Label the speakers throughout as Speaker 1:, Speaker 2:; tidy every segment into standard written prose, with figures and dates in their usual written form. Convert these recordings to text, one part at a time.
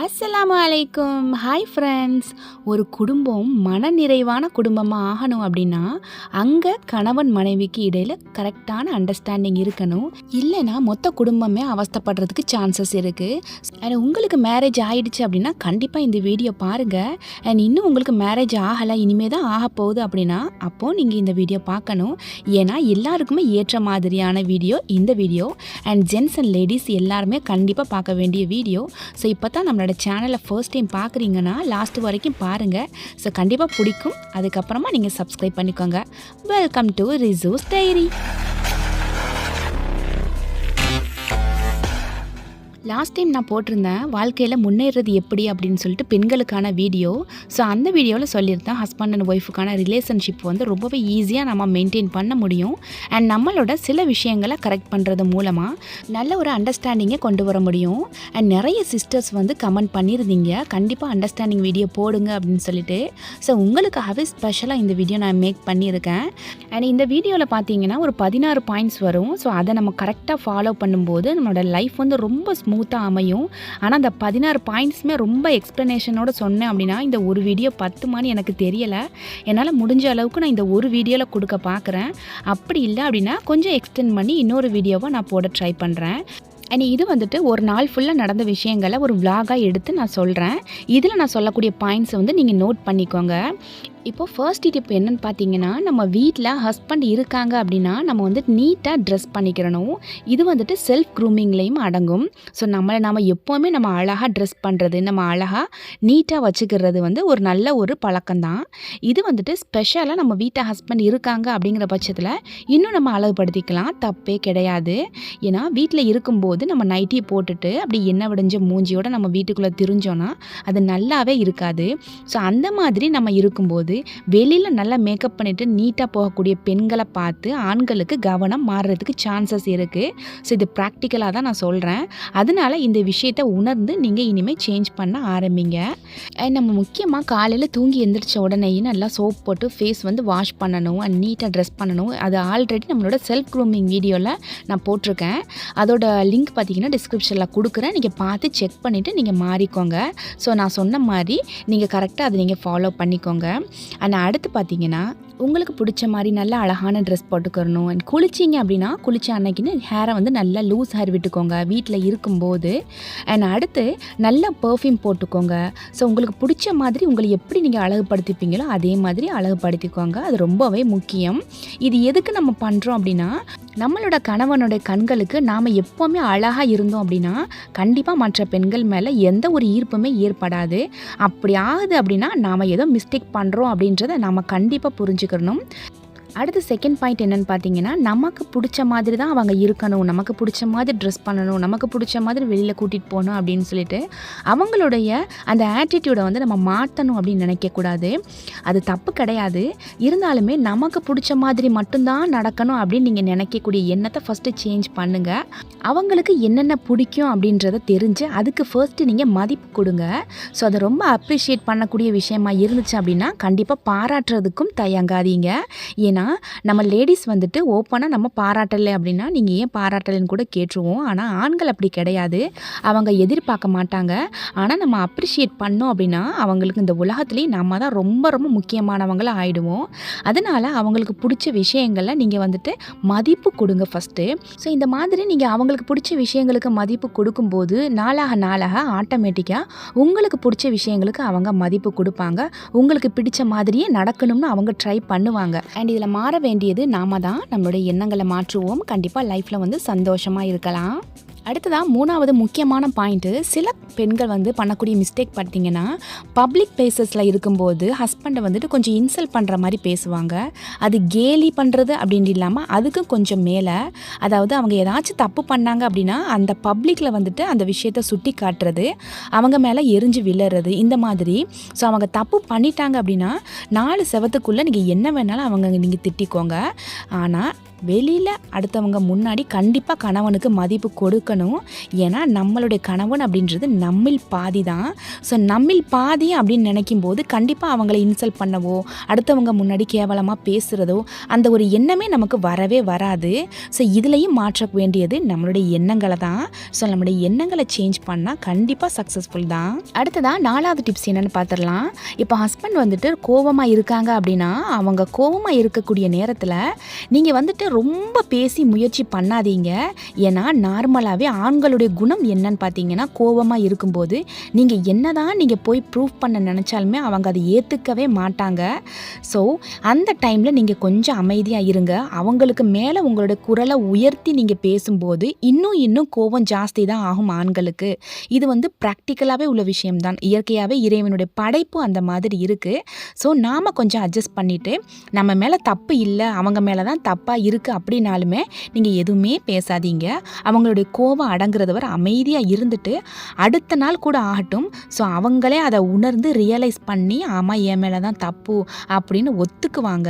Speaker 1: அஸ்ஸலாமு அலைக்கும். Hi friends. ஒரு குடும்பம் மனநிறைவான குடும்பமாக ஆகணும் அப்படின்னா அங்கே கணவன் மனைவிக்கு இடையில் கரெக்டான அண்டர்ஸ்டாண்டிங் இருக்கணும். இல்லைன்னா மொத்த குடும்பமே அவஸ்தைப்படுறதுக்கு சான்சஸ் இருக்குது. அண்ட் உங்களுக்கு மேரேஜ் ஆகிடுச்சு அப்படின்னா கண்டிப்பாக இந்த வீடியோ பாருங்கள். அண்ட் இன்னும் உங்களுக்கு மேரேஜ் ஆகலை, இனிமேல் தான் ஆக போகுது அப்படின்னா அப்போது நீங்கள் இந்த வீடியோ பார்க்கணும். ஏன்னா எல்லாருக்குமே ஏற்ற மாதிரியான வீடியோ இந்த video. And gents and ladies எல்லாருமே கண்டிப்பாக பார்க்க வேண்டிய வீடியோ. ஸோ இப்போ தான் நம்மளோட சேனலை ஃபர்ஸ்ட் டைம் பார்க்குறீங்கன்னா லாஸ்ட் வரைக்கும் பாருங்கள். ஸோ கண்டிப்பாக பிடிக்கும். அதுக்கப்புறமா நீங்கள் சப்ஸ்கிரைப் பண்ணிக்கோங்க. வெல்கம் டு ரிசூஸ் டைரி. லாஸ்ட் டைம் நான் போட்டிருந்தேன் வாழ்க்கையில் முன்னேறது எப்படி அப்படின்னு சொல்லிட்டு பெண்களுக்கான வீடியோ. ஸோ அந்த வீடியோவில் சொல்லியிருந்தேன் ஹஸ்பண்ட் அண்ட் ஒய்ஃபுக்கான ரிலேஷன்ஷிப் வந்து ரொம்பவே ஈஸியாக நம்ம மெயின்டைன் பண்ண முடியும். அண்ட் நம்மளோட சில விஷயங்களை கரெக்ட் பண்ணுறது மூலமாக நல்ல ஒரு அண்டர்ஸ்டாண்டிங்கை கொண்டு வர முடியும். அண்ட் நிறைய சிஸ்டர்ஸ் வந்து கமெண்ட் பண்ணியிருந்தீங்க கண்டிப்பாக அண்டர்ஸ்டாண்டிங் வீடியோ போடுங்க அப்படின்னு சொல்லிட்டு. ஸோ உங்களுக்காகவே ஸ்பெஷலாக இந்த வீடியோ நான் மேக் பண்ணியிருக்கேன். அண்ட் இந்த வீடியோவில் பார்த்தீங்கன்னா ஒரு 16 பாயிண்ட்ஸ் வரும். ஸோ அதை நம்ம கரெக்டாக ஃபாலோ பண்ணும்போது நம்மளோட லைஃப் வந்து ரொம்ப ஸ்மூத்தாக அமையும். ஆனால் அந்த 16 பாயிண்ட்ஸுமே ரொம்ப எக்ஸ்ப்ளனேஷனோட சொன்னேன் அப்படின்னா இந்த ஒரு வீடியோ 10 மணி எனக்கு தெரியலை. என்னால் முடிஞ்ச அளவுக்கு நான் இந்த ஒரு வீடியோவில் கொடுக்க பார்க்குறேன். அப்படி இல்லை அப்படின்னா கொஞ்சம் எக்ஸ்டெண்ட் பண்ணி இன்னொரு வீடியோவை நான் போட ட்ரை பண்ணுறேன். அண்ட் இது வந்துட்டு ஒரு நாள் ஃபுல்லாக நடந்த விஷயங்களை ஒரு விளாகாக எடுத்து நான் சொல்கிறேன். இதில் நான் சொல்லக்கூடிய பாயிண்ட்ஸை வந்து நீங்கள் நோட் பண்ணிக்கோங்க. இப்போது ஃபர்ஸ்ட் டிப் என்னென்னு பார்த்தீங்கன்னா, நம்ம வீட்டில் ஹஸ்பண்ட் இருக்காங்க அப்படின்னா நம்ம வந்து நீட்டாக ட்ரெஸ் பண்ணிக்கிறணும். இது வந்துட்டு செல்ஃப் க்ரூமிங்லேயும் அடங்கும். ஸோ நம்ம எப்போவுமே நம்ம அழகாக ட்ரெஸ் பண்ணுறது, நம்ம அழகாக நீட்டாக வச்சுக்கிறது வந்து ஒரு நல்ல ஒரு பழக்கம்தான். இது வந்துட்டு ஸ்பெஷலாக நம்ம வீட்டை ஹஸ்பண்ட் இருக்காங்க அப்படிங்கிற பட்சத்தில் இன்னும் நம்ம அழகுபடுத்திக்கலாம், தப்பே கிடையாது. ஏன்னா வீட்டில் இருக்கும்போது நம்ம நைட்டி போட்டுட்டு அப்படி எண்ணெய் வடிஞ்ச மூஞ்சியோடு நம்ம வீட்டுக்குள்ளே திரிஞ்சோன்னா அது நல்லாவே இருக்காது. ஸோ அந்த மாதிரி நம்ம இருக்கும்போது வெளியில் நல்லா மேக்கப் பண்ணிவிட்டு நீட்டாக போகக்கூடிய பெண்களை பார்த்து ஆண்களுக்கு கவனம் மாறுறதுக்கு சான்சஸ் இருக்குது. ஸோ இது ப்ராக்டிக்கலாக தான் நான் சொல்கிறேன். அதனால் இந்த விஷயத்தை உணர்ந்து நீங்கள் இனிமேல் சேஞ்ச் பண்ண ஆரம்பிங்க. நம்ம முக்கியமாக காலையில் தூங்கி எந்திரிச்ச உடனே நல்லா சோப் போட்டு ஃபேஸ் வந்து வாஷ் பண்ணணும் அண்ட் நீட்டாக ட்ரெஸ் பண்ணணும். அது ஆல்ரெடி நம்மளோட செல்ஃப் க்ரூமிங் வீடியோவில் நான் போட்டிருக்கேன். அதோட லிங்க் பார்த்தீங்கன்னா டிஸ்கிரிப்ஷனில் கொடுக்குறேன். நீங்கள் பார்த்து செக் பண்ணிவிட்டு நீங்கள் மாறிக்கோங்க. ஸோ நான் சொன்ன மாதிரி நீங்கள் கரெக்டாக அதை நீங்கள் ஃபாலோ பண்ணிக்கோங்க. ஆனால் அடுத்து பார்த்தீங்கன்னா உங்களுக்கு பிடிச்ச மாதிரி நல்ல அழகான ட்ரெஸ் போட்டுக்கிறணும். அண்ட் குளிச்சிங்க அப்படின்னா குளிச்ச அன்னைக்குன்னு ஹேரை வந்து நல்லா லூஸ் ஹேர் விட்டுக்கோங்க வீட்டில் இருக்கும்போது. அண்ட் அடுத்து நல்ல பர்ஃப்யூம் போட்டுக்கோங்க. ஸோ உங்களுக்கு பிடிச்ச மாதிரி உங்களை எப்படி நீங்கள் அழகுபடுத்திப்பீங்களோ அதே மாதிரி அழகுபடுத்திக்கோங்க. அது ரொம்பவே முக்கியம். இது எதுக்கு நம்ம பண்ணுறோம் அப்படின்னா, நம்மளோட கணவனுடைய கண்களுக்கு நாம் எப்போவுமே அழகாக இருந்தோம் அப்படின்னா கண்டிப்பாக மற்ற பெண்கள் மேலே எந்த ஒரு ஈர்ப்புமே ஏற்படாது. அப்படி ஆகுது அப்படின்னா நாம் ஏதோ மிஸ்டேக் பண்ணுறோம் அப்படின்றத நாம் கண்டிப்பாக புரிஞ்சுக்கணும். அடுத்து செகண்ட் பாயிண்ட் என்னென்னு பார்த்தீங்கன்னா, நமக்கு பிடிச்ச மாதிரி தான் அவங்க இருக்கணும், நமக்கு பிடிச்ச மாதிரி ட்ரெஸ் பண்ணணும், நமக்கு பிடிச்ச மாதிரி வெளியில் கூட்டிகிட்டு போகணும் அப்படின்னு சொல்லிட்டு அவங்களுடைய அந்த ஆட்டிடியூடை வந்து நம்ம மாற்றணும் அப்படின்னு நினைக்கக்கூடாது. அது தப்பு கிடையாது. இருந்தாலுமே நமக்கு பிடிச்ச மாதிரி மட்டும்தான் நடக்கணும் அப்படின்னு நீங்கள் நினைக்கக்கூடிய எண்ணத்தை ஃபஸ்ட்டு சேஞ்ச் பண்ணுங்கள். அவங்களுக்கு என்னென்ன பிடிக்கும் அப்படின்றத தெரிஞ்சு அதுக்கு ஃபர்ஸ்ட்டு நீங்கள் மதிப்பு கொடுங்க. ஸோ அதை ரொம்ப அப்ரிஷியேட் பண்ணக்கூடிய விஷயமா இருந்துச்சு அப்படின்னா கண்டிப்பாக பாராட்டுறதுக்கும் தயங்காதீங்க. ஏன்னா நம்ம லேடிஸ் வந்துட்டு ஓப்பனாக நம்ம பாராட்டலை அப்படின்னா நீங்கள் ஏன் பாராட்டலைன்னு கூட கேட்டுருவோம். ஆனால் ஆண்கள் அப்படி கிடையாது. அவங்க எதிர்பார்க்க மாட்டாங்க. ஆனால் நம்ம அப்ரிஷியேட் பண்ணோம் அப்படின்னா அவங்களுக்கு இந்த உலகத்துலேயே நம்ம தான் ரொம்ப ரொம்ப முக்கியமானவங்களாக ஆகிடுவோம். அதனால் அவங்களுக்கு பிடிச்ச விஷயங்களில் நீங்கள் வந்துட்டு மதிப்பு கொடுங்க ஃபஸ்ட்டு. ஸோ இந்த மாதிரி நீங்கள் அவங்களுக்கு பிடிச்ச விஷயங்களுக்கு மதிப்பு கொடுக்கும்போது நாளாக ஆட்டோமேட்டிக்காக உங்களுக்கு பிடிச்ச விஷயங்களுக்கு அவங்க மதிப்பு கொடுப்பாங்க. உங்களுக்கு பிடிச்ச மாதிரியே நடக்கணும்னு அவங்க ட்ரை பண்ணுவாங்க. அண்ட் இதில் மாற வேண்டியது நாம தான். நம்மளுடைய எண்ணங்களை மாற்றுவோம். கண்டிப்பாக லைஃப்பில் வந்து சந்தோஷமாக இருக்கலாம். அடுத்ததாக 3வது முக்கியமான பாயிண்ட்டு, சில பெண்கள் வந்து பண்ணக்கூடிய மிஸ்டேக் பார்த்தீங்கன்னா, பப்ளிக் பிளேசஸில் இருக்கும்போது ஹஸ்பண்டை வந்துட்டு கொஞ்சம் இன்சல்ட் பண்ணுற மாதிரி பேசுவாங்க. அது கேலி பண்ணுறது அப்படின்னு இல்லாமல் அதுக்கு கொஞ்சம் மேலே, அதாவது அவங்க ஏதாச்சும் தப்பு பண்ணாங்க அப்படின்னா அந்த பப்ளிக்கில் வந்துட்டு அந்த விஷயத்தை சுட்டி காட்டுறது, அவங்க மேலே எரிஞ்சு விழுறது, இந்த மாதிரி. ஸோ அவங்க தப்பு பண்ணிட்டாங்க அப்படின்னா 4 செவத்துக்குள்ளே நீங்கள் என்ன வேணாலும் அவங்க நீங்கள் திட்டிக்கோங்க. ஆனால் வெளியில் அடுத்தவங்க முன்னாடி கண்டிப்பாக கணவனுக்கு மதிப்பு கொடுக்கணும். ஏன்னா நம்மளுடைய கணவன் அப்படின்றது நம்மில் பாதி தான். ஸோ நம்மில் பாதி அப்படின்னு நினைக்கும் போது கண்டிப்பாக அவங்கள இன்சல்ட் பண்ணவோ அடுத்தவங்க முன்னாடி கேவலமாக பேசுகிறதோ அந்த ஒரு எண்ணமே நமக்கு வரவே வராது. ஸோ இதுலேயும் மாற்ற வேண்டியது நம்மளுடைய எண்ணங்களை தான். ஸோ நம்மளுடைய எண்ணங்களை சேஞ்ச் பண்ணால் கண்டிப்பாக சக்ஸஸ்ஃபுல் தான். அடுத்ததாக 4வது டிப்ஸ் என்னென்னு பார்த்துடலாம். இப்போ ஹஸ்பண்ட் வந்துட்டு கோவமாக இருக்காங்க அப்படின்னா அவங்க கோவமாக இருக்கக்கூடிய நேரத்தில் நீங்கள் வந்துட்டு ரொம்ப பேசி முயற்சி பண்ணாதீங்க. ஏன்னா நார்மலாகவே ஆண்களுடைய குணம் என்னன்னு பார்த்தீங்கன்னா கோவமாக இருக்கும்போது நீங்கள் என்னதான் நீங்கள் போய் ப்ரூவ் பண்ண நினச்சாலுமே அவங்க அதை ஏற்றுக்கவே மாட்டாங்க. ஸோ அந்த டைமில் நீங்கள் கொஞ்சம் அமைதியாக இருங்க. அவங்களுக்கு மேலே உங்களோட குரலை உயர்த்தி நீங்கள் பேசும்போது இன்னும் கோவம் ஜாஸ்தி தான் ஆகும் ஆண்களுக்கு. இது வந்து ப்ராக்டிக்கலாகவே உள்ள விஷயம்தான். இயற்கையாகவே இறைவனுடைய படைப்பு அந்த மாதிரி இருக்குது. ஸோ நாம் கொஞ்சம் அட்ஜஸ்ட் பண்ணிவிட்டு நம்ம மேலே தப்பு இல்லை அவங்க மேலே தான் தப்பாக இருக்குது அப்படின்னாலுமே நீங்கள் எதுவுமே பேசாதீங்க. அவங்களுடைய கோபம் அடங்குறது வரை அமைதியாக இருந்துட்டு அடுத்த நாள் கூட ஆகட்டும். ஸோ அவங்களே அதை உணர்ந்து ரியலைஸ் பண்ணி ஆமாம் என் மேலே தான் தப்பு அப்படின்னு ஒத்துக்குவாங்க.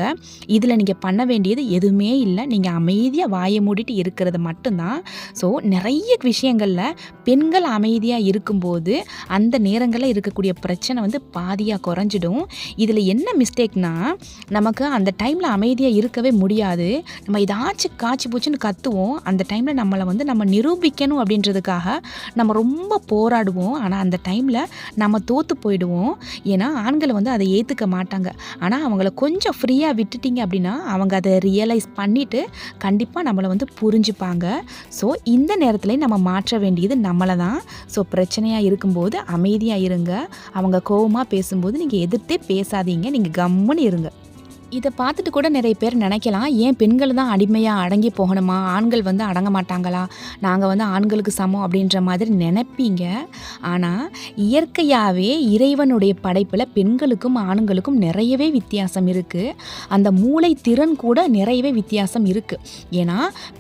Speaker 1: இதில் நீங்கள் பண்ண வேண்டியது எதுவுமே இல்லை. நீங்கள் அமைதியாக வாயை மூடிட்டு இருக்கிறது மட்டும்தான். ஸோ நிறைய விஷயங்களில் பெண்கள் அமைதியாக இருக்கும்போது அந்த நேரங்களில் இருக்கக்கூடிய பிரச்சனை வந்து பாதியாக குறைஞ்சிடும். இதில் என்ன மிஸ்டேக்னா நமக்கு அந்த டைமில் அமைதியாக இருக்கவே முடியாது. நம்ம ஏதாச்சும் காய்ச்சி பூச்சின்னு கத்துவோம். அந்த டைமில் நம்மளை வந்து நம்ம நிரூபிக்கணும் அப்படின்றதுக்காக நம்ம ரொம்ப போராடுவோம். ஆனால் அந்த டைமில் நம்ம தோற்று போயிடுவோம். ஏன்னா ஆண்களை வந்து அதை ஏற்றுக்க மாட்டாங்க. ஆனால் அவங்கள கொஞ்சம் ஃப்ரீயாக விட்டுட்டிங்க அப்படின்னா அவங்க அதை ரியலைஸ் பண்ணிவிட்டு கண்டிப்பாக நம்மளை வந்து புரிஞ்சுப்பாங்க. ஸோ இந்த நேரத்தில் நம்ம மாற்ற வேண்டியது நம்மளை தான். ஸோ பிரச்சனையாக இருக்கும்போது அமைதியாக இருங்க. அவங்க கோவமாக பேசும்போது நீங்கள் எதிர்த்தே பேசாதீங்க. நீங்கள் கம்முன்னு இருங்க. இதை பார்த்துட்டு கூட நிறைய பேர் நினைக்கலாம், ஏன் பெண்கள் தான் அடிமையாக அடங்கி போகணுமா, ஆண்கள் வந்து அடங்க மாட்டாங்களா, நாங்கள் வந்து ஆண்களுக்கு சமம் அப்படின்ற மாதிரி நினைப்பீங்க. ஆனால் இயற்கையாகவே இறைவனுடைய படைப்பில் பெண்களுக்கும் ஆண்களுக்கும் நிறையவே வித்தியாசம் இருக்குது. அந்த மூளை திறன் கூட நிறையவே வித்தியாசம் இருக்குது. ஏன்னா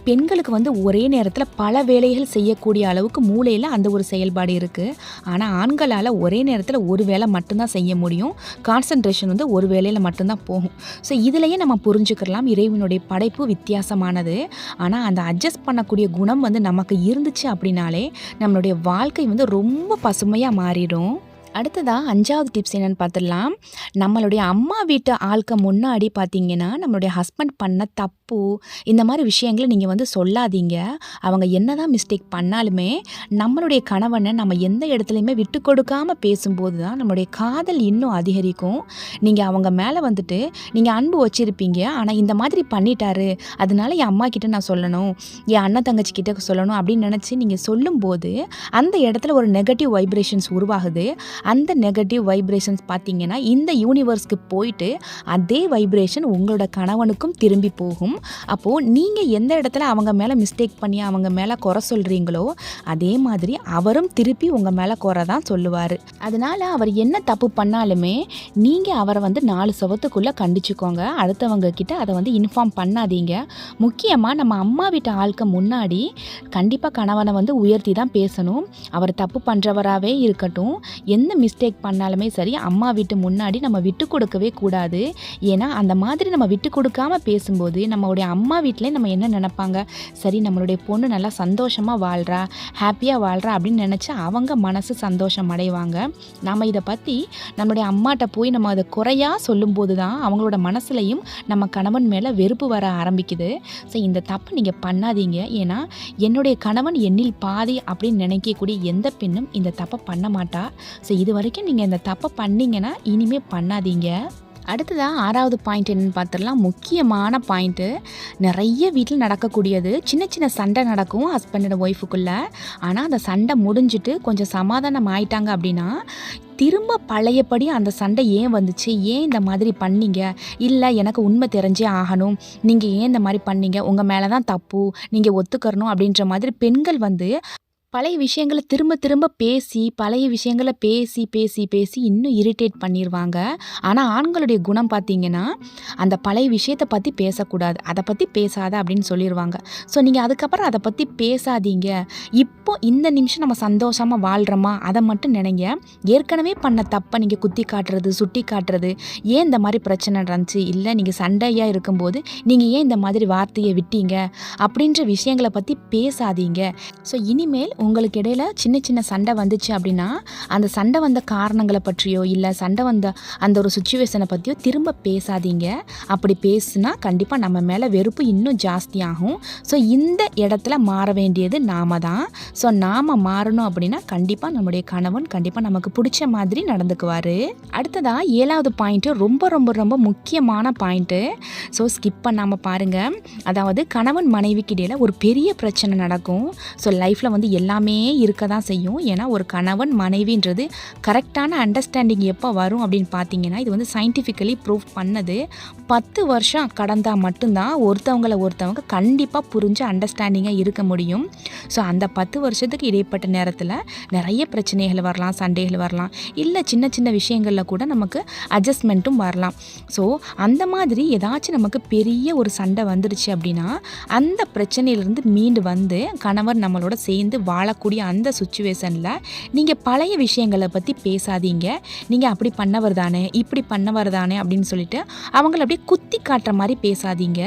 Speaker 1: பெண்களுக்கு வந்து ஒரே நேரத்தில் பல வேலைகள் செய்யக்கூடிய அளவுக்கு மூளையில் அந்த ஒரு செயல்பாடு இருக்குது. ஆனால் ஆண்களால் ஒரே நேரத்தில் ஒரு வேலை மட்டும்தான் செய்ய முடியும். கான்சன்ட்ரேஷன் வந்து ஒரு வேலையில் மட்டும்தான் போகும். ஸோ இதிலையே நம்ம புரிஞ்சுக்கலாம் இறைவனுடைய படைப்பு வித்தியாசமானது. ஆனால் அந்த அட்ஜஸ்ட் பண்ணக்கூடிய குணம் வந்து நமக்கு இருந்துச்சு அப்படின்னாலே நம்மளுடைய வாழ்க்கை வந்து ரொம்ப பசுமையாக மாறிடும். அடுத்ததாக 5வது டிப்ஸ் என்னென்னு பார்த்துடலாம். நம்மளுடைய அம்மா வீட்டு ஆளுக்கு முன்னாடி பார்த்தீங்கன்னா நம்மளுடைய ஹஸ்பண்ட் பண்ண தப்பு இந்த மாதிரி விஷயங்களை நீங்கள் வந்து சொல்லாதீங்க. அவங்க என்ன தான் மிஸ்டேக் பண்ணாலுமே நம்மளுடைய கணவனை நம்ம எந்த இடத்துலையுமே விட்டு கொடுக்காமல் பேசும்போது தான் நம்மளுடைய காதல் இன்னும் அதிகரிக்கும். நீங்கள் அவங்க மேலே வந்துட்டு நீங்கள் அன்பு வச்சுருப்பீங்க, ஆனால் இந்த மாதிரி பண்ணிட்டாரு அதனால என் அம்மா கிட்ட நான் சொல்லணும், என் அண்ணன் தங்கச்சி கிட்ட சொல்லணும் அப்படின்னு நினச்சி நீங்கள் சொல்லும்போது அந்த இடத்துல ஒரு நெகட்டிவ் வைப்ரேஷன்ஸ் உருவாகுது. அந்த நெகட்டிவ் வைப்ரேஷன்ஸ் பார்த்தீங்கன்னா இந்த யூனிவர்ஸ்க்கு போயிட்டு அதே வைப்ரேஷன் உங்களோட கணவனுக்கும் திரும்பி போகும். அப்போது நீங்கள் எந்த இடத்துல அவங்க மேலே மிஸ்டேக் பண்ணி அவங்க மேலே குறை சொல்கிறீங்களோ அதே மாதிரி அவரும் திருப்பி உங்கள் மேலே குறை தான் சொல்லுவார். அதனால் அவர் என்ன தப்பு பண்ணாலுமே நீங்கள் அவரை வந்து 4 சுவத்துக்குள்ளே கண்டிச்சுக்கோங்க. அடுத்தவங்க கிட்ட அதை வந்து இன்ஃபார்ம் பண்ணாதீங்க. முக்கியமாக நம்ம அம்மா வீட்டு ஆளுக்கு முன்னாடி கண்டிப்பாக கணவனை வந்து உயர்த்தி தான் பேசணும். அவர் தப்பு பண்ணுறவராகவே இருக்கட்டும், எந்த மிஸ்டேக் பண்ணாலுமே சரி அம்மா வீட்டு முன்னாடி நம்ம விட்டு கொடுக்கவே கூடாது. ஏன்னா அந்த மாதிரி நம்ம விட்டு கொடுக்காம பேசும்போது நம்மளுடைய அம்மா வீட்டிலே நம்ம என்ன நினைப்பாங்க, சரி நம்மளுடைய பொண்ணு நல்லா சந்தோஷமாக வாழ்கிறா, ஹாப்பியாக வாழ்கிறா அப்படின்னு நினச்சி அவங்க மனசு சந்தோஷம் அடைவாங்க. நம்ம இதை பற்றி நம்மளுடைய அம்மாட்ட போய் நம்ம அதை குறையாக சொல்லும்போது தான் அவங்களோட மனசுலையும் நம்ம கணவன் மேலே வெறுப்பு வர ஆரம்பிக்குது. ஸோ இந்த தப்பு நீங்கள் பண்ணாதீங்க. ஏன்னா என்னுடைய கணவன் என்னில் பாதி அப்படின்னு நினைக்கக்கூடிய எந்த பெண்ணும் இந்த தப்பை பண்ண மாட்டா. ஸோ இது வரைக்கும் நீங்கள் இந்த தப்பை பண்ணீங்கன்னா இனிமேல் பண்ணாதீங்க. அடுத்ததாக 6வது பாயிண்ட் என்னென்னு பார்த்துடலாம். முக்கியமான பாயிண்ட்டு, நிறைய வீட்டில் நடக்கக்கூடியது. சின்ன சின்ன சண்டை நடக்கும் ஹஸ்பண்ட் அண்ட் ஒய்ஃபுக்குள்ளே. ஆனால் அந்த சண்டை முடிஞ்சிட்டு கொஞ்சம் சமாதானம் ஆயிட்டாங்க அப்படின்னா திரும்ப பழையபடி அந்த சண்டை ஏன் வந்துச்சு, ஏன் இந்த மாதிரி பண்ணீங்க, இல்லை எனக்கு உண்மை தெரிஞ்சே ஆகணும், நீங்கள் ஏன் இந்த மாதிரி பண்ணீங்க, உங்கள் மேலே தான் தப்பு, நீங்கள் ஒத்துக்கறணும் அப்படின்ற மாதிரி பெண்கள் வந்து பழைய விஷயங்கள திரும்ப திரும்ப பேசி, பழைய விஷயங்கள பேசி, பேசி, பேசி இன்னும் இரிட்டேட் பண்ணிருவாங்க. ஆனா, ஆண்களுடைய குணம் பார்த்தீங்கன்னா, அந்த பழைய விஷயத்த பத்தி பேசக்கூடாது. "அத பத்தி பேசாத" அப்படின்னு சொல்லிருவாங்க. ஸோ, நீங்க அதுக்கப்புறம் அத பத்தி பேசாதீங்க. இப்போ இந்த நிமிஷம் நம்ம சந்தோஷமா வாழ்றோமா, அத மட்டும் நினைங்க. ஏற்கனவே பண்ண தப்ப நீங்க குத்தி காட்டுறது, சுட்டி காட்டுறது, "ஏன் இந்த மாரி பிரச்சனை நடந்துச்சு? இல்ல நீங்க சண்டையா இருக்கும்போது, நீங்க ஏன் இந்த மாதிரி வார்த்தைய விட்டீங்க?" அப்படின்ற விஷயங்கள பத்தி பேசாதீங்க. ஸோ, இனிமேல் உங்களுக்கு இடையில சின்ன சின்ன சண்டை வந்துச்சு அப்படின்னா, அந்த சண்டை வந்த காரணங்கள பற்றியோ, இல்ல சண்டை வந்த அந்த ஒரு சிச்சுவேஷன பத்தியோ திரும்ப பேசாதீங்க. அப்படி பேசுனா கண்டிப்பா நம்ம மேல வெறுப்பு இன்னும் ஜாஸ்தியாகும். ஸோ, இந்த இடத்துல மாற வேண்டியது நாம தான். ஸோ, நாம மாறணும் அப்படின்னா கண்டிப்பா நம்முடைய கணவன் கண்டிப்பா நமக்கு புடிச்ச மாதிரி நடந்துக்குவாரு. அடுத்ததா 7வது பாயிண்ட் ரொம்ப ரொம்ப ரொம்ப முக்கியமான பாயிண்ட்டு. ஸோ, ஸ்கிப் பண்ணாம பாருங்க. அதாவது கணவன் மனைவிக்கு இடையில ஒரு பெரிய பிரச்சனை நடக்கும். ஸோ, லைஃப்ல வந்து எல்லாமே இருக்க தான் செய்யும். ஏன்னா ஒரு கணவன் மனைவின்றது கரெக்டான அண்டர்ஸ்டாண்டிங் எப்போ வரும் அப்படின்னு பார்த்தீங்கன்னா, இது வந்து சயின்டிஃபிக்கலி ப்ரூவ் பண்ணது. 10 வருஷம் கடந்தா மட்டும்தான் ஒருத்தவங்க கண்டிப்பாக புரிஞ்சு அண்டர்ஸ்டாண்டிங்காக இருக்க முடியும். ஸோ, அந்த 10 வருஷத்துக்கு இடைப்பட்ட நேரத்தில் நிறைய பிரச்சனைகள் வரலாம், சண்டைகள் வரலாம், இல்லை சின்ன சின்ன விஷயங்களில் கூட நமக்கு அட்ஜஸ்ட்மெண்ட்டும் வரலாம். ஸோ, அந்த மாதிரி ஏதாச்சும் நமக்கு பெரிய ஒரு சண்டை வந்துடுச்சு அப்படின்னா, அந்த பிரச்சனையிலேருந்து மீண்டு வந்து கணவர் நம்மளோட சேர்ந்து வாழக்கூடிய அந்த சுச்சுவேஷனில் நீங்கள் பழைய விஷயங்களை பற்றி பேசாதீங்க. நீங்கள் அப்படி பண்ணவர் தானே, இப்படி பண்ணவர் தானே அப்படின்னு சொல்லிட்டு அவங்கள அப்படியே குத்தி காட்டுற மாதிரி பேசாதீங்க.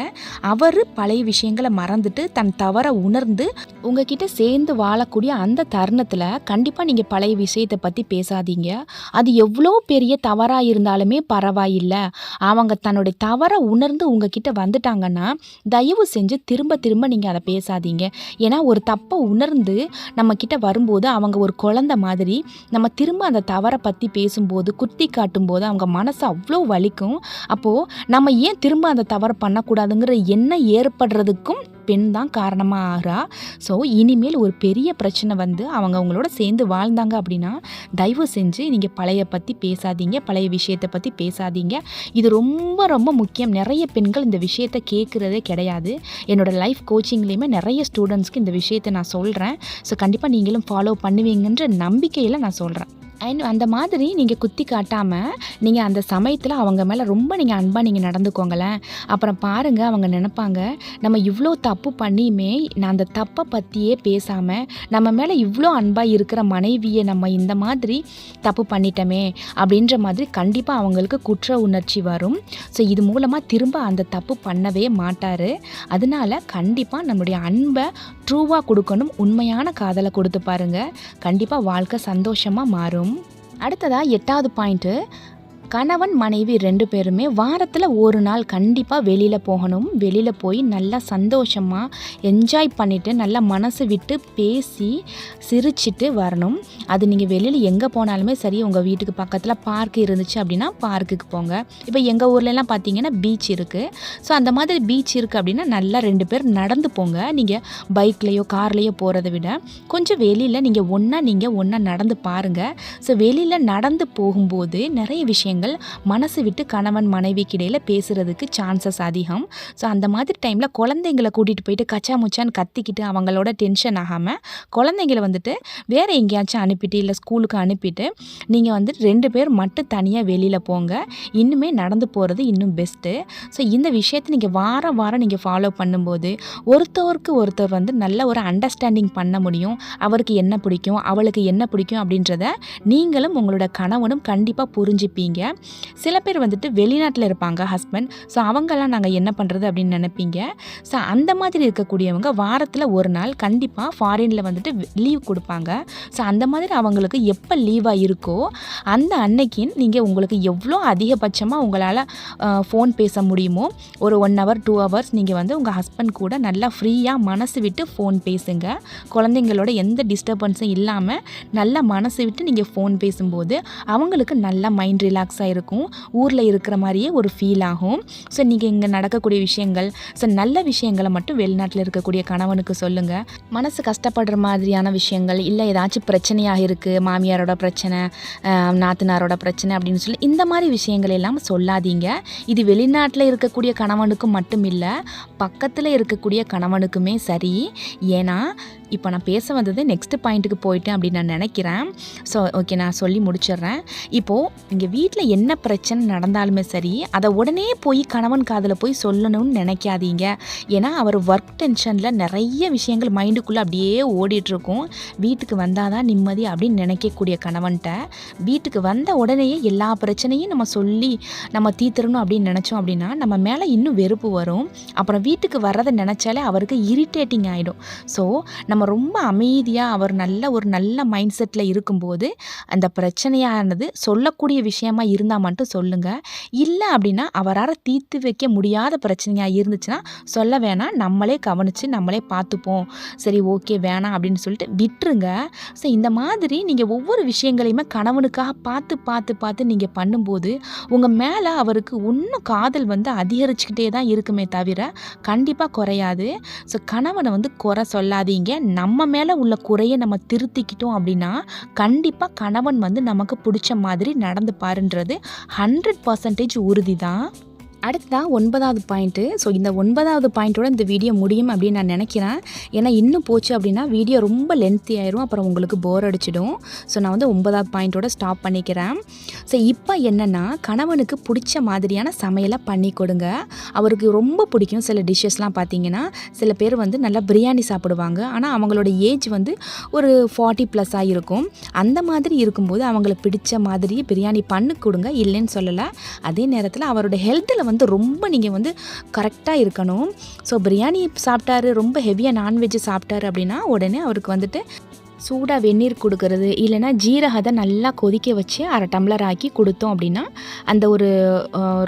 Speaker 1: அவர் பழைய விஷயங்களை மறந்துட்டு தன் தவறை உணர்ந்து உங்ககிட்ட சேர்ந்து வாழக்கூடிய அந்த தருணத்தில் கண்டிப்பாக நீங்கள் பழைய விஷயத்தை பற்றி பேசாதீங்க. அது எவ்வளோ பெரிய தவறாக இருந்தாலுமே பரவாயில்லை. அவங்க தன்னுடைய தவறை உணர்ந்து உங்ககிட்ட வந்துட்டாங்கன்னா தயவு செஞ்சு திரும்ப திரும்ப நீங்கள் அதை பேசாதீங்க. ஏன்னா ஒரு தப்பை உணர்ந்து நம்மக்கிட்ட வரும்போது அவங்க ஒரு குழந்தை மாதிரி நம்ம திரும்ப அந்த தவறை பற்றி பேசும்போது, குத்தி காட்டும்போது அவங்க மனசு அவ்வளோ வலிக்கும். அப்போது நம்ம ஏன் திரும்ப அந்த தவறை பண்ணக்கூடாதுங்கிற எண்ணம் ஏற்படுறதுக்கும் பெண் தான் காரணமாக ஆகிறா. ஸோ, இனிமேல் ஒரு பெரிய பிரச்சனை வந்து அவங்க அவங்களோட சேர்ந்து வாழ்ந்தாங்க அப்படின்னா தயவு செஞ்சு நீங்கள் பழைய பற்றி பேசாதீங்க, பழைய விஷயத்தை பற்றி பேசாதீங்க. இது ரொம்ப ரொம்ப முக்கியம். நிறைய பெண்கள் இந்த விஷயத்தை கேட்குறதே கிடையாது. என்னோடய லைஃப் கோச்சிங்லேயுமே நிறைய ஸ்டூடெண்ட்ஸ்க்கு இந்த விஷயத்தை நான் சொல்கிறேன். ஸோ, கண்டிப்பாக நீங்களும் ஃபாலோ பண்ணுவீங்கன்ற நம்பிக்கையில் நான் சொல்கிறேன். அண்ட் அந்த மாதிரி நீங்கள் குத்தி காட்டாமல் நீங்கள் அந்த சமயத்தில் அவங்க மேலே ரொம்ப நீங்கள் அன்பாக நீங்கள் நடந்துக்கோங்களேன். அப்புறம் பாருங்கள், அவங்க நினைப்பாங்க நம்ம இவ்வளோ தப்பு பண்ணியுமே நான் அந்த தப்பை பற்றியே பேசாமல் நம்ம மேலே இவ்வளோ அன்பாக இருக்கிற மனைவியை நம்ம இந்த மாதிரி தப்பு பண்ணிட்டோமே அப்படின்ற மாதிரி கண்டிப்பாக அவங்களுக்கு குற்ற உணர்ச்சி வரும். ஸோ, இது மூலமாக திரும்ப அந்த தப்பு பண்ணவே மாட்டார். அதனால கண்டிப்பாக நம்மளுடைய அன்பை ட்ரூவாக கொடுக்கணும். உண்மையான காதலை கொடுத்து பாருங்கள். கண்டிப்பாக வாழ்க்கை சந்தோஷமாக மாறும். அடுத்ததா 8வது பாயிண்ட்டு, கணவன் மனைவி 2 பேருமே வாரத்தில் ஒரு நாள் கண்டிப்பாக வெளியில் போகணும். வெளியில் போய் நல்லா சந்தோஷமாக என்ஜாய் பண்ணிவிட்டு நல்லா மனசு விட்டு பேசி சிரிச்சிட்டு வரணும். அது நீங்கள் வெளியில் எங்கே போனாலுமே சரி, உங்கள் வீட்டுக்கு பக்கத்தில் பார்க் இருந்துச்சு அப்படின்னா பார்க்குக்கு போங்க. இப்போ எங்கள் ஊர்லலாம் பார்த்தீங்கன்னா பீச் இருக்குது. ஸோ, அந்த மாதிரி பீச் இருக்குது அப்படின்னா நல்லா 2 பேர் நடந்து போங்க. நீங்கள் பைக்லேயோ கார்லேயோ போகிறத விட கொஞ்சம் வெளியில் நீங்கள் ஒன்றா நடந்து பாருங்கள். ஸோ, வெளியில் நடந்து போகும்போது நிறைய விஷயங்கள் மனசு விட்டு கணவன் மனைவிக்கு இடையில பேசுறதுக்கு சான்சஸ் அதிகம். ஸோ, அந்த மாதிரி டைமில் குழந்தைங்களை கூட்டிகிட்டு போயிட்டு கச்சா முச்சான்னு கத்திக்கிட்டு அவங்களோட டென்ஷன் ஆகாமல் குழந்தைங்களை வந்துட்டு வேறு எங்கேயாச்சும் அனுப்பிட்டு இல்லை ஸ்கூலுக்கு அனுப்பிட்டு நீங்கள் வந்துட்டு 2 பேர் மட்டும் தனியாக வெளியில் போங்க. இன்னுமே நடந்து போகிறது இன்னும் பெஸ்ட்டு. ஸோ, இந்த விஷயத்தை நீங்கள் வாரம் நீங்கள் ஃபாலோ பண்ணும்போது ஒருத்தருக்கு ஒருத்தர் வந்து நல்ல ஒரு அண்டர்ஸ்டாண்டிங் பண்ண முடியும். அவருக்கு என்ன பிடிக்கும், அவளுக்கு என்ன பிடிக்கும் அப்படின்றத நீங்களும் உங்களோட கணவனும் கண்டிப்பாக புரிஞ்சுப்பீங்க. சில பேர் வந்துட்டு வெளிநாட்டில் இருப்பாங்க ஹஸ்பண்ட். ஸோ, அவங்கெல்லாம் நாங்கள் என்ன பண்ணுறது அப்படின்னு நினைப்பீங்க. ஸோ, அந்த மாதிரி இருக்கக்கூடியவங்க வாரத்தில் ஒரு நாள் கண்டிப்பாக ஃபாரினில் வந்துட்டு லீவ் கொடுப்பாங்க. ஸோ, அந்த மாதிரி அவங்களுக்கு எப்போ லீவாக இருக்கோ அந்த அன்னைக்கு நீங்கள் உங்களுக்கு எவ்வளோ அதிகபட்சமாக உங்களால் ஃபோன் பேச முடியுமோ ஒரு 1 hour 2 hours நீங்கள் வந்து உங்கள் ஹஸ்பண்ட் கூட நல்லா ஃப்ரீயாக மனசு விட்டு ஃபோன் பேசுங்க. குழந்தைங்களோட எந்த டிஸ்டர்பன்ஸும் இல்லாமல் நல்லா மனசு விட்டு நீங்கள் ஃபோன் பேசும்போது அவங்களுக்கு நல்லா மைண்ட் ரிலாக்ஸ் ரிலாக்ஸாக இருக்கும், ஊரில் இருக்கிற மாதிரியே ஒரு ஃபீல் ஆகும். ஸோ நீங்கள் இங்கே நடக்கக்கூடிய விஷயங்கள், ஸோ நல்ல விஷயங்களை மட்டும் வெளிநாட்டில் இருக்கக்கூடிய கணவனுக்கு சொல்லுங்கள். மனசு கஷ்டப்படுற மாதிரியான விஷயங்கள், இல்லை ஏதாச்சும் பிரச்சனையாக இருக்குது, மாமியாரோட பிரச்சனை, நாத்தனாரோட பிரச்சனை அப்படின்னு சொல்லி இந்த மாதிரி விஷயங்கள் எல்லாம் சொல்லாதீங்க. இது வெளிநாட்டில் இருக்கக்கூடிய கணவனுக்கு மட்டும் இல்லை, பக்கத்தில் இருக்கக்கூடிய கணவனுக்குமே சரி. ஏன்னா இப்போ நான் பேச வந்தது நெக்ஸ்ட் பாயிண்ட்டுக்கு போயிட்டேன் அப்படின்னு நான் நினைக்கிறேன். ஸோ ஓகே, நான் சொல்லி முடிச்சிடுறேன். இப்போது இங்கே வீட்டில் என்ன பிரச்சனை நடந்தாலுமே சரி, அதை உடனே போய் கணவன் காதில் போய் சொல்லணும்னு நினைக்காதீங்க. ஏன்னா அவர் ஒர்க் டென்ஷனில் நிறைய விஷயங்கள் மைண்டுக்குள்ளே அப்படியே ஓடிட்டுருக்கும். வீட்டுக்கு வந்தால் தான் நிம்மதி அப்படின்னு நினைக்கக்கூடிய கணவன்கிட்ட வீட்டுக்கு வந்த உடனேயே எல்லா பிரச்சனையும் நம்ம சொல்லி நம்ம தீர்த்துறணும் அப்படின்னு நினச்சோம் அப்படின்னா நம்ம மேலே இன்னும் வெறுப்பு வரும். அப்புறம் வீட்டுக்கு வர்றதை நினச்சாலே அவருக்கு இரிட்டேட்டிங் ஆகிடும். ஸோ நம்ம ரொம்ப அமைதியாக அவர் ஒரு நல்ல மைண்ட் செட்டில் இருக்கும்போது அந்த பிரச்சனையானது சொல்லக்கூடிய விஷயமா இருந்தால் மட்டும் சொல்லுங்கள். இல்லை அப்படின்னா அவரால் தீர்த்து வைக்க முடியாத பிரச்சனையாக இருந்துச்சுன்னா சொல்ல வேணாம், நம்மளே கவனித்து நம்மளே பார்த்துப்போம், சரி ஓகே வேணாம் அப்படின்னு சொல்லிட்டு விட்டுருங்க. ஸோ இந்த மாதிரி நீங்கள் ஒவ்வொரு விஷயங்களையுமே கணவனுக்காக பார்த்து பார்த்து பார்த்து நீங்கள் பண்ணும்போது உங்கள் மேலே அவருக்கு இன்னும் காதல் அதிகரிச்சுக்கிட்டே தான் இருக்குமே தவிர கண்டிப்பாக குறையாது. ஸோ கணவனை குறை சொல்லாதீங்க. நம்ம மேலே உள்ள குறையை நம்ம திருத்திக்கிட்டோம் அப்படின்னா கண்டிப்பாக கணவன் நமக்கு பிடிச்ச மாதிரி நடந்து பாருன்றது 100% உறுதி தான். அடுத்ததான் 9வது பாயிண்ட்டு. ஸோ இந்த 9வது பாயிண்ட்டோட இந்த வீடியோ முடியும் அப்படின்னு நான் நினைக்கிறேன். ஏன்னா இன்னும் போச்சு அப்படின்னா வீடியோ ரொம்ப லென்த்தி ஆயிரும், அப்புறம் உங்களுக்கு போர் அடிச்சிடும். ஸோ நான் 9வது பாயிண்ட்டோட ஸ்டாப் பண்ணிக்கிறேன். ஸோ இப்போ என்னென்னா கணவனுக்கு பிடிச்ச மாதிரியான சமையலை பண்ணி கொடுங்க. அவருக்கு ரொம்ப பிடிக்கும் சில டிஷ்ஷஸ்லாம் பார்த்தீங்கன்னா, சில பேர் நல்லா பிரியாணி சாப்பிடுவாங்க, ஆனால் அவங்களோட ஏஜ் ஒரு 40+ இருக்கும். அந்த மாதிரி இருக்கும்போது அவங்களுக்கு பிடிச்ச மாதிரி பிரியாணி பண்ணி கொடுங்க, இல்லைன்னு சொல்லலை. அதே நேரத்தில் அவரோட ஹெல்த்தில் ரொம்ப நீங்கள் கரெக்டாக இருக்கணும். ஸோ பிரியாணி சாப்பிட்டாரு, ரொம்ப ஹெவியாக நான்வெஜ் சாப்பிட்டாரு அப்படின்னா உடனே அவருக்கு சூடாக வெந்நீர் கொடுக்கறது, இல்லைனா ஜீரகத்தை நல்லா கொதிக்க வச்சு 1/2 டம்ளர் ஆக்கி கொடுத்தோம் அப்படின்னா அந்த ஒரு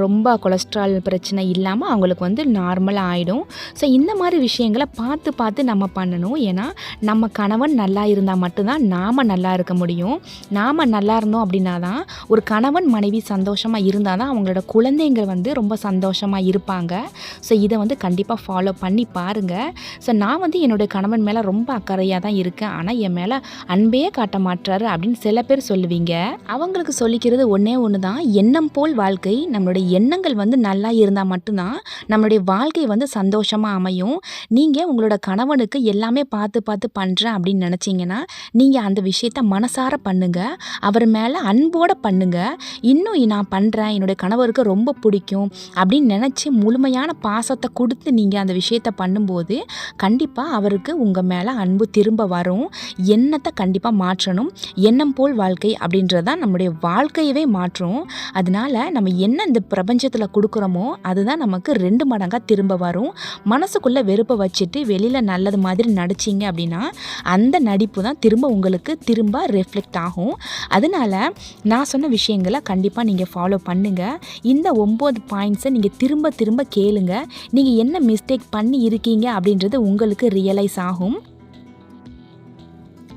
Speaker 1: ரொம்ப கொலஸ்ட்ரால் பிரச்சனை இல்லாமல் அவங்களுக்கு நார்மலாக ஆகிடும். ஸோ இந்த மாதிரி விஷயங்களை பார்த்து பார்த்து நம்ம பண்ணணும். ஏன்னா நம்ம கணவன் நல்லா இருந்தால் மட்டும்தான் நாம் நல்லா இருக்க முடியும். நாம் நல்லா இருந்தோம் அப்படின்னா தான் ஒரு கணவன் மனைவி சந்தோஷமாக இருந்தால் தான் அவங்களோட குழந்தைங்க ரொம்ப சந்தோஷமாக இருப்பாங்க. ஸோ இதை கண்டிப்பாக ஃபாலோ பண்ணி பாருங்கள். ஸோ நான் என்னுடைய கணவன் மேலே ரொம்ப அக்கறையாக தான் இருக்கேன், ஆனால் என் மேலே அன்பே காட்ட மாட்டாரு அப்படின்னு சில பேர் சொல்லுவீங்க. அவங்களுக்கு சொல்லிக்கிறது ஒன்றே ஒன்று தான், எண்ணம் போல் வாழ்க்கை. நம்மளுடைய எண்ணங்கள் நல்லா இருந்தால் மட்டும்தான் நம்மளுடைய வாழ்க்கை சந்தோஷமாக அமையும். நீங்கள் உங்களோட கணவனுக்கு எல்லாமே பார்த்து பார்த்து பண்ணுறேன் அப்படின்னு நினச்சிங்கன்னா நீங்கள் அந்த விஷயத்த மனசார பண்ணுங்கள், அவர் மேலே அன்போடு பண்ணுங்கள். இன்னும் நான் பண்ணுறேன், என்னுடைய கணவருக்கு ரொம்ப பிடிக்கும் அப்படின்னு நினச்சி முழுமையான பாசத்தை கொடுத்து நீங்கள் அந்த விஷயத்த பண்ணும்போது கண்டிப்பாக அவருக்கு உங்கள் மேலே அன்பு திரும்ப வரும். எண்ணத்தை கண்டிப்பாக மாற்றணும். எண்ணம் போல் வாழ்க்கை அப்படின்றது தான் நம்முடைய வாழ்க்கையவே மாற்றும். அதனால நம்ம என்ன இந்த பிரபஞ்சத்தில் கொடுக்குறோமோ அதுதான் நமக்கு 2 மடங்காக திரும்ப வரும். மனசுக்குள்ளே வெறுப்பை வச்சுட்டு வெளியில் நல்லது மாதிரி நடிச்சிங்க அப்படின்னா அந்த நடிப்பு தான் உங்களுக்கு திரும்ப ரிஃப்ளெக்ட் ஆகும். அதனால நான் சொன்ன விஷயங்களை கண்டிப்பாக நீங்கள் ஃபாலோ பண்ணுங்கள். இந்த 9 பாயிண்ட்ஸை நீங்கள் திரும்ப திரும்ப கேளுங்க. நீங்கள் என்ன மிஸ்டேக் பண்ணி இருக்கீங்க அப்படின்றது உங்களுக்கு ரியலைஸ் ஆகும்.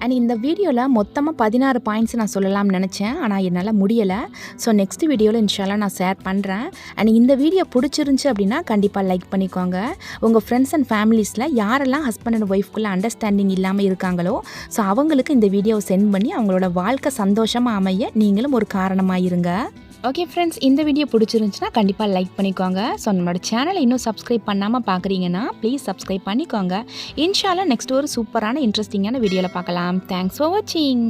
Speaker 1: அண்ட் இந்த வீடியோவில் மொத்தமாக 16 பாயிண்ட்ஸ் நான் சொல்லலாம்னு நினச்சேன், ஆனால் என்னால் முடியலை. ஸோ நெக்ஸ்ட் வீடியோவில் இன்ஷால்லா நான் ஷேர் பண்ணுறேன். அண்ட் இந்த வீடியோ பிடிச்சிருந்துச்சி அப்படின்னா கண்டிப்பாக லைக் பண்ணிக்கோங்க. உங்கள் ஃப்ரெண்ட்ஸ் அண்ட் ஃபேமிலிஸில் யாரெல்லாம் ஹஸ்பண்ட் அண்ட் ஒய்ஃப்குள்ளே அண்டர்ஸ்டாண்டிங் இல்லாமல் இருக்காங்களோ ஸோ அவங்களுக்கு இந்த வீடியோவை சென்ட் பண்ணி அவங்களோட வாழ்க்கை சந்தோஷமாக அமைய நீங்களும் ஒரு காரணமாக இருங்க. ஓகே ஃப்ரெண்ட்ஸ், இந்த வீடியோ பிடிச்சிருந்துச்சுன்னா கண்டிப்பாக லைக் பண்ணிக்கோங்க. ஸோ நம்மளோட சேனலை இன்னும் சப்ஸ்கிரைப் பண்ணாமல் பார்க்குறீங்கன்னா ப்ளீஸ் சப்ஸ்கிரைப் பண்ணிக்கோங்க. இன்ஷால்லா நெக்ஸ்ட் ஒரு சூப்பரான இன்ட்ரெஸ்டிங்கான வீடியோவில் பார்க்கலாம். தேங்க்ஸ் ஃபார் வாட்சிங்.